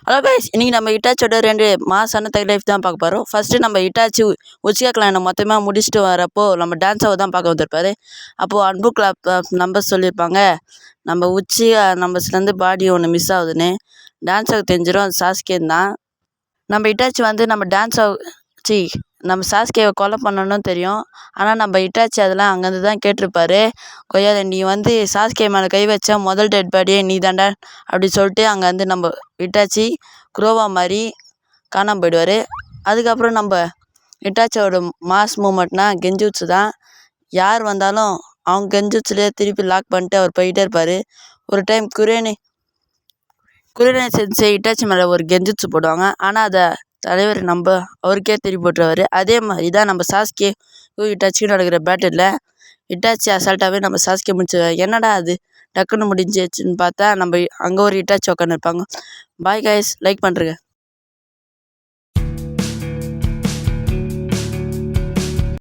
Hello guys, இன்றைக்கி நம்ம இட்டாச்சியோட 2 மாசான தக் லைஃப் தான் பார்க்க போகிறோம். ஃபஸ்ட்டு நம்ம இட்டாச்சி உச்சிகா கிளானை மொத்தமாக முடிச்சுட்டு வரப்போ நம்ம டான்ஸாவை தான் பார்க்க வந்திருப்பாரு. அப்போது அன்பு கிளாப் நம்பர் சொல்லியிருப்பாங்க, நம்ம உச்சிகா நம்பர்ஸ்லேருந்து பாடி ஒன்று மிஸ் ஆகுதுன்னு. டான்ஸாவுக்கு தெரிஞ்சிடும் அது சாஸ்கேன்னு தான். நம்ம இட்டாச்சி வந்து நம்ம சாஸ்கேவை கொலை பண்ணணும்னு தெரியும். ஆனால் நம்ம இட்டாச்சி அதெல்லாம் அங்கேருந்து தான் கேட்டிருப்பாரு. கொய்யாத நீ வந்து சாஸ்கே மேலே கை வச்சா முதல் டெட் பாடியே நீ தாண்டா அப்படி சொல்லிட்டு அங்கேருந்து நம்ம இட்டாச்சி குரோவா மாதிரி காணாமல் போயிடுவார். அதுக்கப்புறம் நம்ம இட்டாச்சியோட மாஸ் மூமெண்ட்னா கெஞ்சுட்ஸு தான். யார் வந்தாலும் அவங்க கெஞ்சுட்ஸ்லேயே திருப்பி லாக் பண்ணிட்டு அவர் போயிட்டே இருப்பார். ஒரு டைம் குரேனே சென்சே இட்டாச்சி மேலே ஒரு கெஞ்சுட்ஸு போடுவாங்க. ஆனால் அதை தலைவர் நம்ம அவருக்கே திருப்பி போட்டுருவார். அதே மாதிரி தான் நம்ம சாஸ்கே இட்டாச்சியும் நடக்கிற பேட்டில் இட்டாச்சி அசால்ட்டாகவே நம்ம சாஸ்கே முடிச்சிடுவார். என்னடா அது டக்குன்னு முடிஞ்சிச்சுன்னு பார்த்தா நம்ம அங்கே ஒரு இட்டாச்சி உட்காந்து இருப்பாங்க. பாய் கைஸ், லைக் பண்ணுறேங்க.